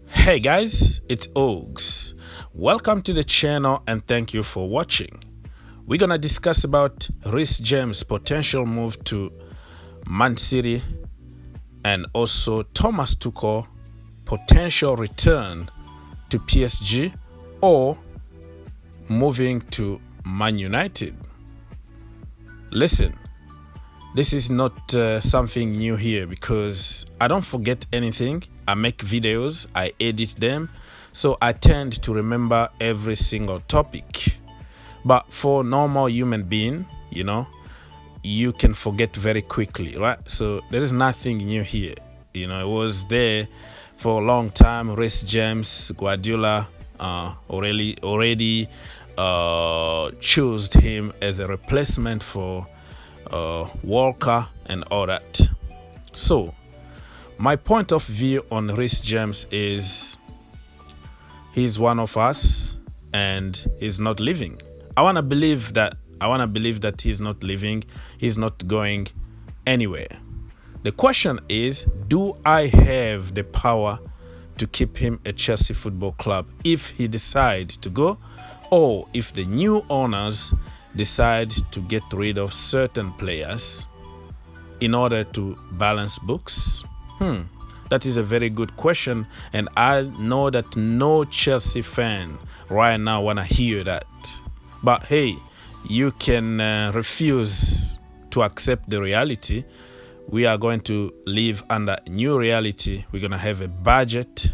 Hey guys, it's Ogs. Welcome to the channel and thank you for watching. We're gonna discuss about Reece James' potential move to Man City and also Thomas Tuchel potential return to PSG or moving to Man United. Listen, this is not something new here because I don't forget anything. I make videos, I edit them, so I tend to remember every single topic. But for normal human being, you can forget very quickly, right? So there is nothing new here. It was there for a long time. Reece James, Guardiola already chose him as a replacement for Walker and all that. So my point of view on Reece James is he's one of us and he's not leaving. I want to believe that he's not leaving. He's not going anywhere. The question is, do I have the power to keep him at Chelsea Football Club if he decides to go, or if the new owners decide to get rid of certain players in order to balance books? That is a very good question, and I know that no Chelsea fan right now want to hear that. But hey, you can refuse to accept the reality. We are going to live under a new reality. We're going to have a budget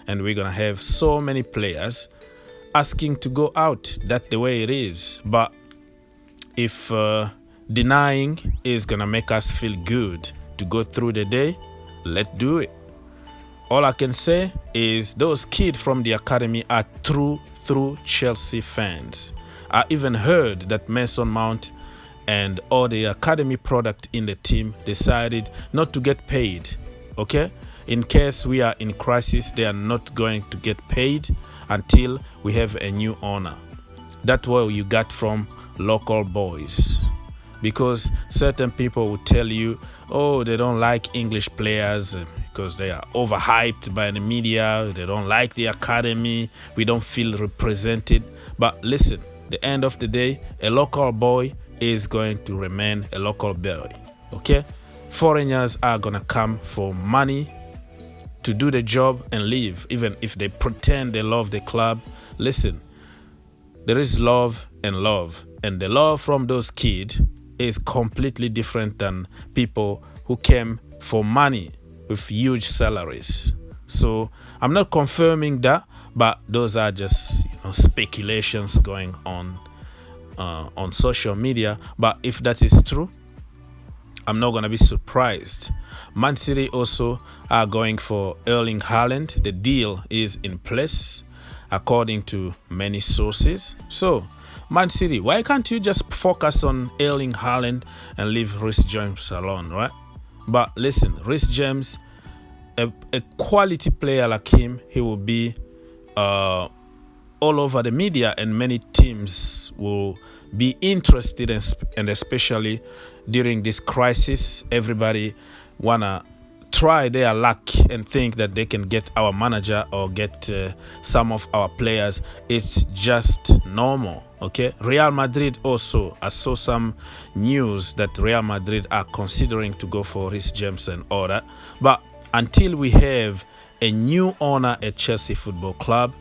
and we're going to have so many players asking to go out. That's the way it is. But if denying is going to make us feel good to go through the day, let's do it. All I can say is those kids from the academy are true Chelsea fans. I even heard that Mason Mount and all the academy product in the team decided not to get paid. Okay? In case we are in crisis, they are not going to get paid until we have a new owner. That's what you got from local boys. Because certain people will tell you, oh, they don't like English players because they are overhyped by the media. They don't like the academy. We don't feel represented. But listen, the end of the day, a local boy is going to remain a local boy. Okay? Foreigners are going to come for money to do the job and leave, even if they pretend they love the club. Listen, there is love and love. And the love from those kids is completely different than people who came for money with huge salaries. So I'm not confirming that, but those are just speculations going on social media. But if that is true, I'm not going to be surprised. Man City also are going for Erling Haaland. The deal is in place according to many sources. So Man City, why can't you just focus on Erling Haaland and leave Reece James alone, right? But listen, Reece James, a quality player like him, he will be all over the media, and many teams will be interested, and especially during this crisis, everybody wanna try their luck and think that they can get our manager or get some of our players. It's just normal. Okay, Real Madrid also, I saw some news that Real Madrid are considering to go for Reece James and all that. But until we have a new owner at Chelsea Football Club,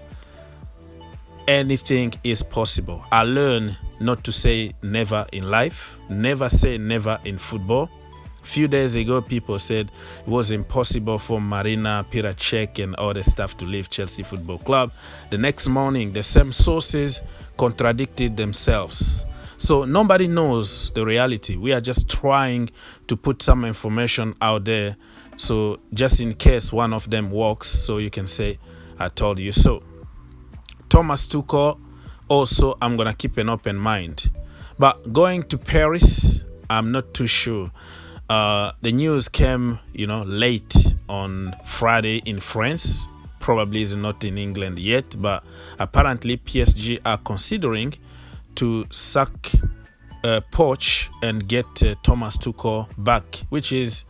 anything is possible. I learned not to say never in life, never say never in football. Few days ago, people said it was impossible for Marina Granovkaia and all the stuff to leave Chelsea Football Club. The next morning, the same sources contradicted themselves. So nobody knows the reality. We are just trying to put some information out there. So just in case one of them works, so you can say, I told you so. Thomas Tuchel, also, I'm going to keep an open mind. But going to Paris, I'm not too sure. The news came, late on Friday in France. Probably is not in England yet, but apparently PSG are considering to sack Poch and get Thomas Tuchel back, which is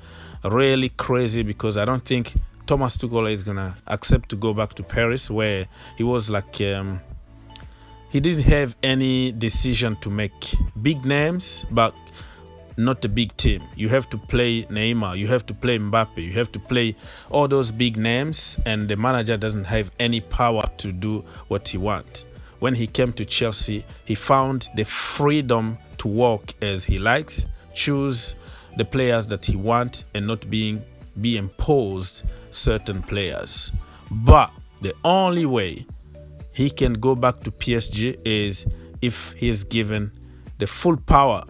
really crazy because I don't think Thomas Tuchel is going to accept to go back to Paris, where he was like, he didn't have any decision to make. Big names, but not a big team. You have to play Neymar, you have to play Mbappe, you have to play all those big names, and the manager doesn't have any power to do what he wants. When he came to Chelsea, he found the freedom to work as he likes, choose the players that he wants, and not be imposed certain players. But the only way he can go back to PSG is if he is given the full power.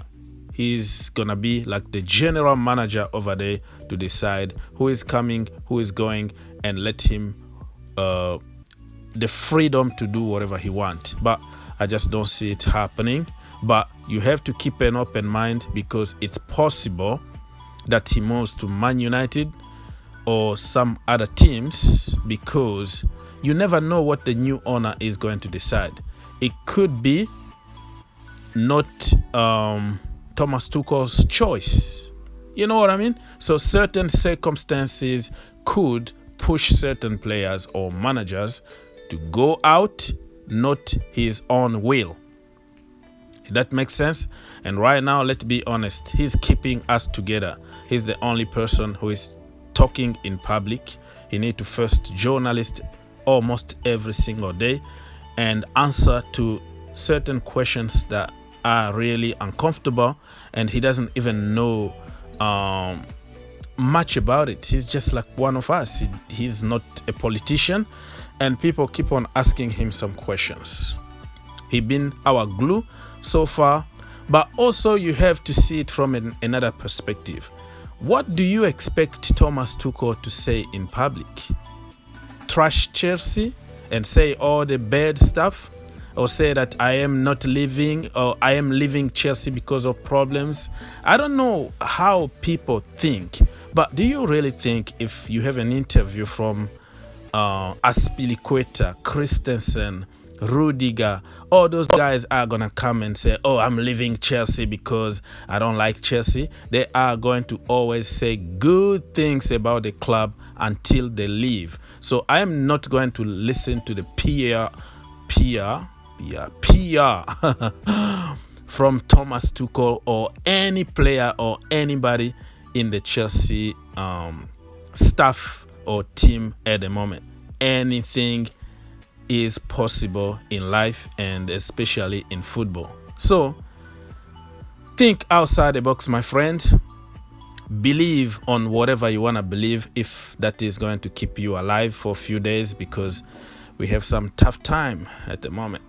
He's gonna be like the general manager over there to decide who is coming, who is going, and let him the freedom to do whatever he wants. But I just don't see it happening. But you have to keep an open mind, because it's possible that he moves to Man United or some other teams, because you never know what the new owner is going to decide. It could be not Thomas Tuchel's choice. You know what I mean? So certain circumstances could push certain players or managers to go out, not his own will. That makes sense? And right now, let's be honest, he's keeping us together. He's the only person who is talking in public. He needs to first journalist almost every single day and answer to certain questions that are really uncomfortable, and he doesn't even know much about it. He's just like one of us. He's not a politician, and people keep on asking him some questions. He's been our glue so far, but also you have to see it from another perspective. What do you expect Thomas Tuchel to say in public? Trash Chelsea and say all the bad stuff? Or say that I am not leaving, or I am leaving Chelsea because of problems? I don't know how people think, but do you really think if you have an interview from Aspilicueta, Christensen, Rudiger, all those guys are gonna come and say, oh, I'm leaving Chelsea because I don't like Chelsea? They are going to always say good things about the club until they leave. So I am not going to listen to the PR from Thomas Tuchel or any player or anybody in the Chelsea staff or team at the moment. Anything is possible in life, and especially in football. So think outside the box, my friend. Believe on whatever you want to believe, if that is going to keep you alive for a few days, because we have some tough time at the moment.